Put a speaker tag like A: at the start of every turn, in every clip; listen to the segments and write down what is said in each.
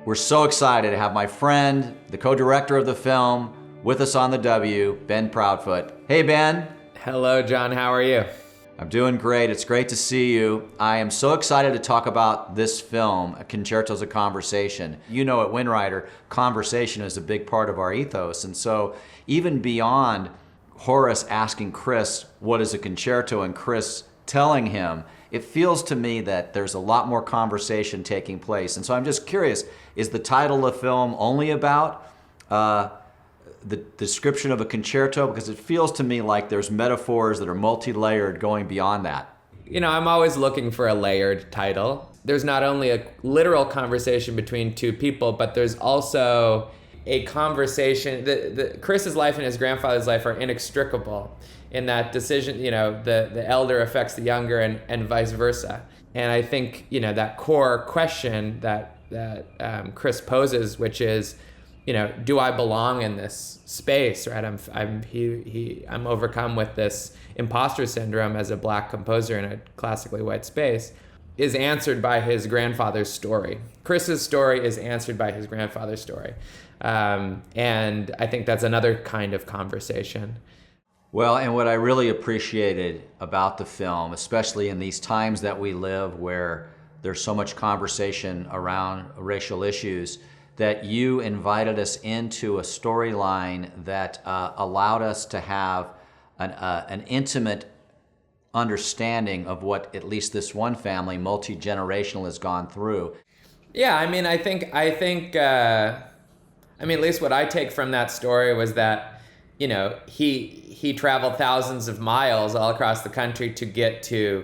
A: We're so excited to have my friend, the co-director of the film, with us on the W, Ben Proudfoot. Hey, Ben.
B: Hello, John. How are you?
A: I'm doing great. It's great to see you. I am so excited to talk about this film, A Concerto is a Conversation. You know, at Windrider, conversation is a big part of our ethos. And so even beyond Horace asking Chris, what is a concerto, and Chris telling him, it feels to me that there's a lot more conversation taking place. And so I'm just curious, is the title of the film only about the description of a concerto? Because it feels to me like there's metaphors that are multi-layered going beyond that.
B: You know, I'm always looking for a layered title. There's not only a literal conversation between two people, but there's also a conversation. Chris's life and his grandfather's life are inextricable in that decision. You know, the elder affects the younger and vice versa. And I think, you know, that core question that Chris poses, which is, you know, do I belong in this space, right? I'm overcome with this imposter syndrome as a black composer in a classically white space, is answered by his grandfather's story. Chris's story is answered by his grandfather's story. And I think that's another kind of conversation.
A: Well, and what I really appreciated about the film, especially in these times that we live where there's so much conversation around racial issues, that you invited us into a storyline that allowed us to have an intimate understanding of what at least this one family, multi-generational, has gone through.
B: Yeah, I mean, I think, at least what I take from that story was that, you know, he traveled thousands of miles all across the country to get to,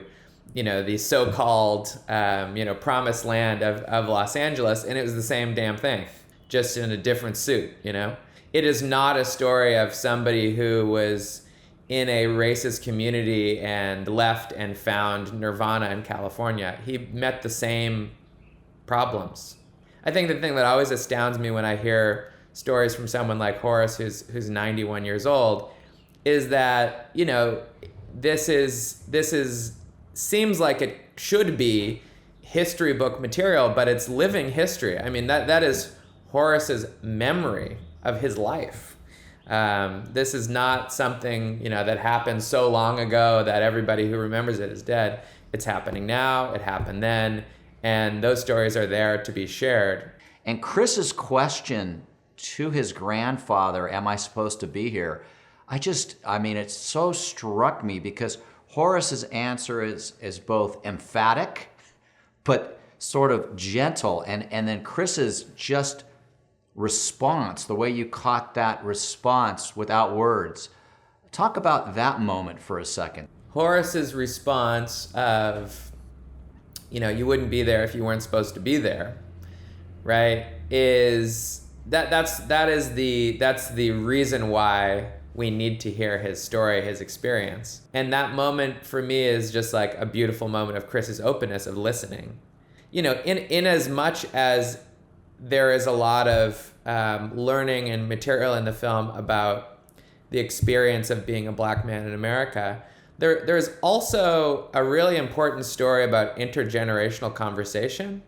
B: you know, the so-called, promised land of Los Angeles, and it was the same damn thing, just in a different suit, you know? It is not a story of somebody who was in a racist community and left and found nirvana in California. He met the same problems. I think the thing that always astounds me when I hear stories from someone like Horace, who's 91 years old, is that, you know, this is seems like it should be history book material, but it's living history. I mean, that is Horace's memory of his life. This is not something, you know, that happened so long ago that everybody who remembers it is dead. It's happening now, it happened then, and those stories are there to be shared.
A: And Chris's question to his grandfather, am I supposed to be here? It so struck me because Horace's answer is both emphatic, but sort of gentle. And then Chris's just response, the way you caught that response without words. Talk about that moment for a second.
B: Horace's response of, you know, you wouldn't be there if you weren't supposed to be there, right? That's the reason why we need to hear his story, his experience. And that moment for me is just like a beautiful moment of Chris's openness of listening. You know, in as much as there is a lot of learning and material in the film about the experience of being a black man in America, there's also a really important story about intergenerational conversation.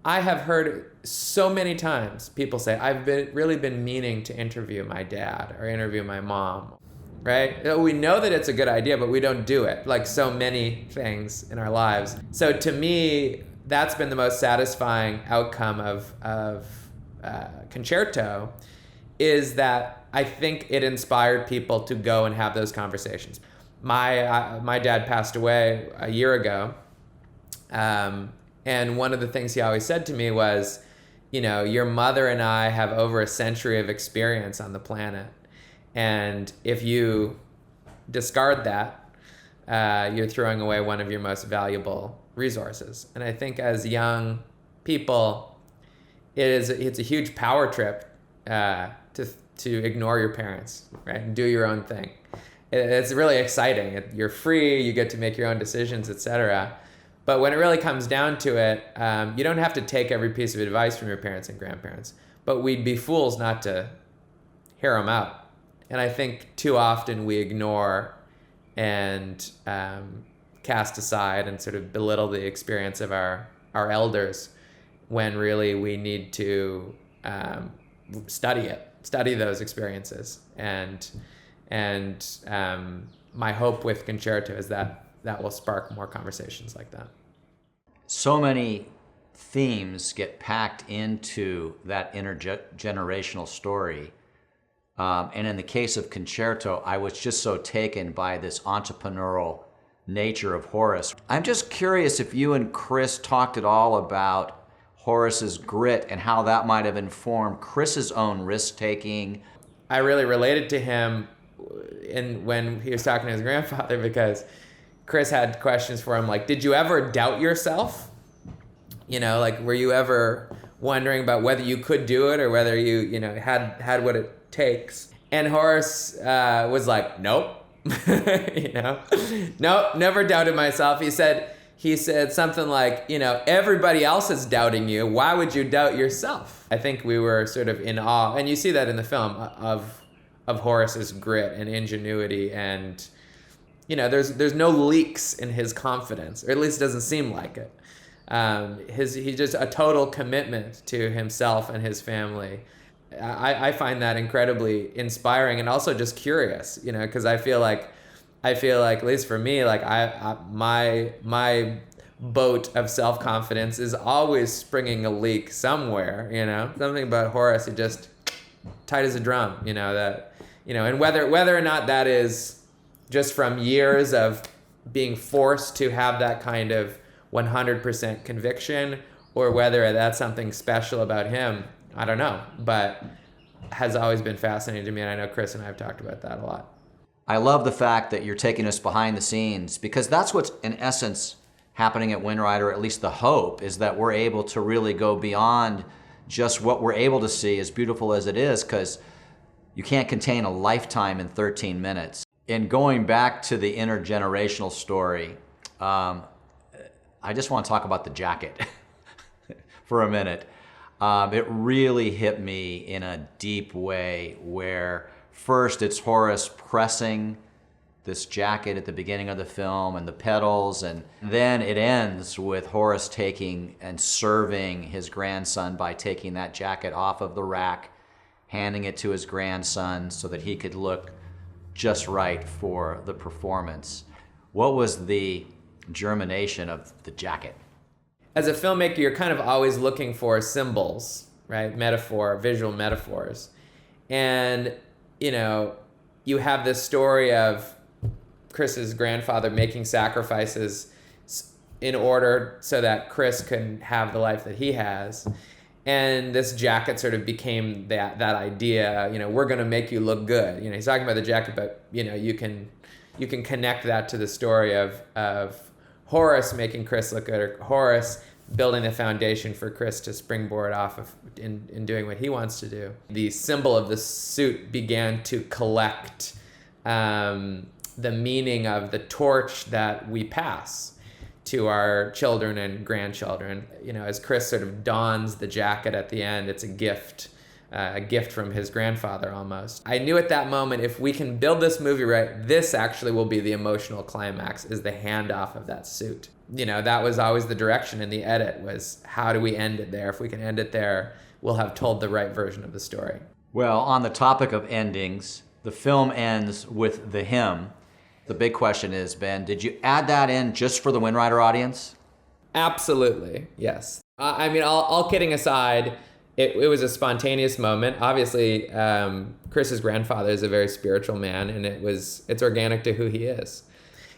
B: I have heard so many times people say, I've really been meaning to interview my dad or interview my mom, right? We know that it's a good idea, but we don't do it, like so many things in our lives. So to me, that's been the most satisfying outcome of Concerto, is that I think it inspired people to go and have those conversations. My dad passed away a year ago, and one of the things he always said to me was, you know, your mother and I have over a century of experience on the planet. And if you discard that, you're throwing away one of your most valuable resources. And I think as young people, it's a huge power trip to ignore your parents, right? And do your own thing. It's really exciting. You're free, you get to make your own decisions, etc. But when it really comes down to it, you don't have to take every piece of advice from your parents and grandparents, but we'd be fools not to hear them out. And I think too often we ignore and cast aside and sort of belittle the experience of our elders when really we need to study those experiences. And my hope with Concerto is that will spark more conversations like that.
A: So many themes get packed into that intergenerational story. And in the case of Concerto, I was just so taken by this entrepreneurial nature of Horace. I'm just curious if you and Chris talked at all about Horace's grit and how that might have informed Chris's own risk-taking.
B: I really related to him when he was talking to his grandfather, because Chris had questions for him like, did you ever doubt yourself? You know, like, were you ever wondering about whether you could do it or whether you had what it takes? And Horace was like, nope. Nope, never doubted myself. He said something like, everybody else is doubting you. Why would you doubt yourself? I think we were sort of in awe, and you see that in the film, of Horace's grit and ingenuity, and there's no leaks in his confidence, or at least doesn't seem like it. He's just a total commitment to himself and his family. I find that incredibly inspiring and also just curious, because I feel like, at least for me, like my boat of self-confidence is always springing a leak somewhere, something about Horace, he just tight as a drum, and whether or not that is just from years of being forced to have that kind of 100% conviction, or whether that's something special about him, I don't know, but has always been fascinating to me, and I know Chris and I have talked about that a lot.
A: I love the fact that you're taking us behind the scenes, because that's what's in essence happening at Windrider, at least the hope, is that we're able to really go beyond just what we're able to see, as beautiful as it is, because you can't contain a lifetime in 13 minutes. In going back to the intergenerational story, I just want to talk about the jacket for a minute. It really hit me in a deep way, where first it's Horace pressing this jacket at the beginning of the film and the pedals, and then it ends with Horace taking and serving his grandson by taking that jacket off of the rack, handing it to his grandson so that he could look just right for the performance. What was the germination of the jacket?
B: As a filmmaker, you're kind of always looking for symbols, right? Visual metaphors. And, you have this story of Chris's grandfather making sacrifices in order so that Chris can have the life that he has. And this jacket sort of became that idea, we're going to make you look good. He's talking about the jacket, but, you can connect that to the story of Horace making Chris look good, or Horace building the foundation for Chris to springboard off of in doing what he wants to do. The symbol of the suit began to collect the meaning of the torch that we pass to our children and grandchildren. As Chris sort of dons the jacket at the end, it's a gift from his grandfather almost. I knew at that moment, if we can build this movie right, this actually will be the emotional climax, is the handoff of that suit. That was always the direction in the edit, was how do we end it there? If we can end it there, we'll have told the right version of the story.
A: Well, on the topic of endings, the film ends with the hymn. The big question is, Ben, did you add that in just for the Windrider audience?
B: Absolutely, yes. All kidding aside, it was a spontaneous moment. Obviously, Chris's grandfather is a very spiritual man, and it's organic to who he is.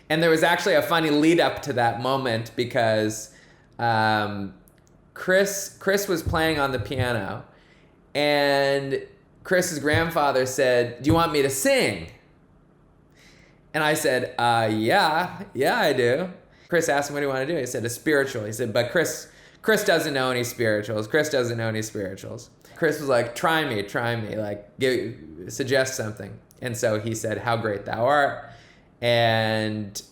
B: And there was actually a funny lead up to that moment, because Chris was playing on the piano, and Chris's grandfather said, "Do you want me to sing?" And I said, yeah, I do. Chris asked him, what do you want to do? He said, a spiritual. He said, but Chris doesn't know any spirituals. Chris was like, try me, like, suggest something. And so he said, how great thou art. And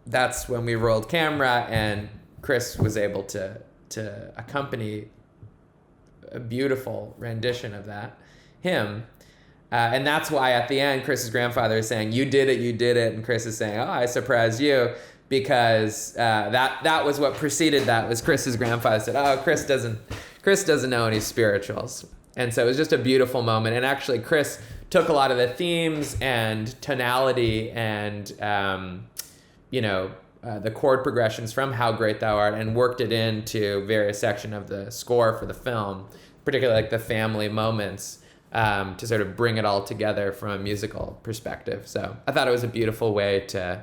B: that's when we rolled camera, and Chris was able to accompany a beautiful rendition of that hymn. And that's why at the end, Chris's grandfather is saying, you did it. And Chris is saying, oh, I surprised you. because that was what preceded that, was Chris's grandfather said, oh, Chris doesn't know any spirituals. And so it was just a beautiful moment. And actually Chris took a lot of the themes and tonality and, the chord progressions from How Great Thou Art and worked it into various sections of the score for the film, particularly like the family moments, to sort of bring it all together from a musical perspective. So I thought it was a beautiful way to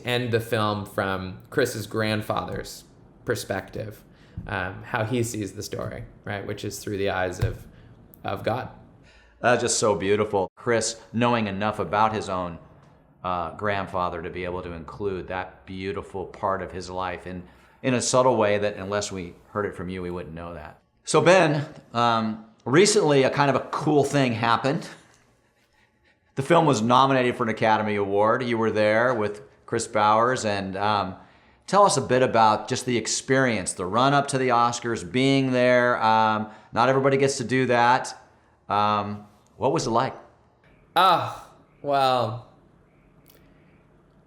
B: end the film from Chris's grandfather's perspective, how he sees the story, right, which is through the eyes of God.
A: That's just so beautiful. Chris, knowing enough about his own grandfather to be able to include that beautiful part of his life in a subtle way that unless we heard it from you, we wouldn't know that. So Ben, recently a kind of a cool thing happened. The film was nominated for an Academy Award. You were there with Chris Bowers, and tell us a bit about just the experience, the run up to the Oscars, being there. Not everybody gets to do that. What was it like?
B: Oh, well,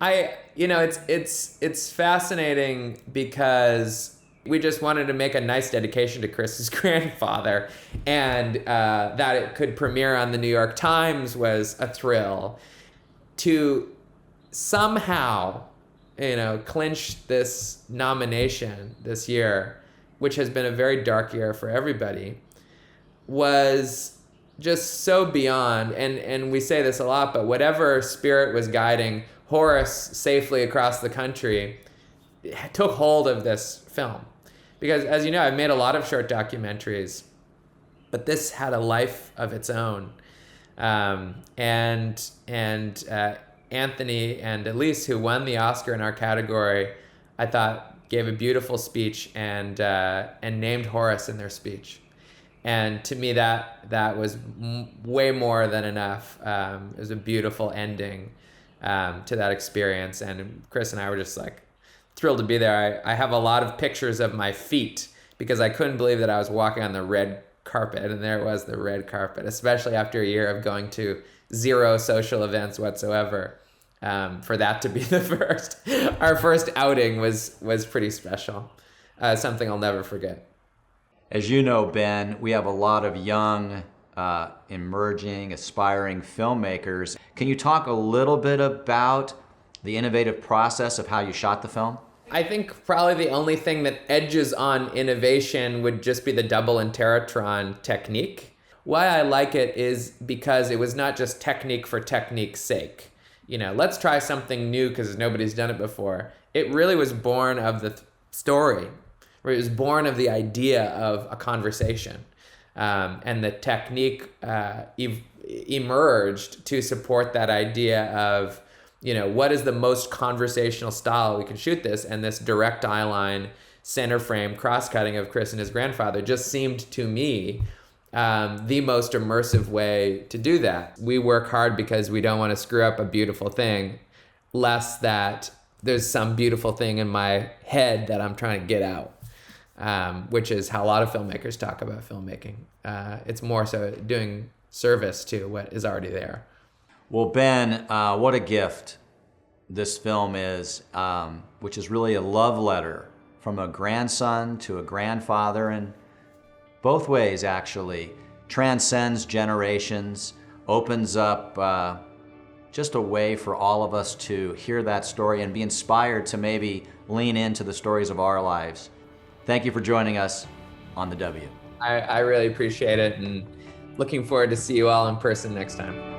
B: it's fascinating because we just wanted to make a nice dedication to Chris's grandfather, and that it could premiere on the New York Times was a thrill. To somehow, clinch this nomination this year, which has been a very dark year for everybody, was just so beyond, and we say this a lot, but whatever spirit was guiding Horace safely across the country took hold of this film. Because as you know, I've made a lot of short documentaries, but this had a life of its own. And Anthony and Elise, who won the Oscar in our category, I thought gave a beautiful speech and named Horace in their speech. And to me, that was way more than enough. It was a beautiful ending to that experience. And Chris and I were just like thrilled to be there. I have a lot of pictures of my feet because I couldn't believe that I was walking on the red carpet, and there it was, the red carpet, especially after a year of going to 0 social events whatsoever. For that to be our first outing was pretty special. Something I'll never forget.
A: As you know, Ben, we have a lot of young, emerging, aspiring filmmakers. Can you talk a little bit about the innovative process of how you shot the film?
B: I think probably the only thing that edges on innovation would just be the double interrotron technique. Why I like it is because it was not just technique for technique's sake. Let's try something new because nobody's done it before. It really was born of the story. It was born of the idea of a conversation. And the technique emerged to support that idea of, what is the most conversational style we can shoot this? And this direct eye line, center frame, cross-cutting of Chris and his grandfather just seemed to me the most immersive way to do that. We work hard because we don't want to screw up a beautiful thing, less that there's some beautiful thing in my head that I'm trying to get out, which is how a lot of filmmakers talk about filmmaking. It's more so doing service to what is already there.
A: Well, Ben, what a gift this film is, which is really a love letter from a grandson to a grandfather, and both ways actually, transcends generations, opens up just a way for all of us to hear that story and be inspired to maybe lean into the stories of our lives. Thank you for joining us on The W.
B: I really appreciate it, and looking forward to see you all in person next time.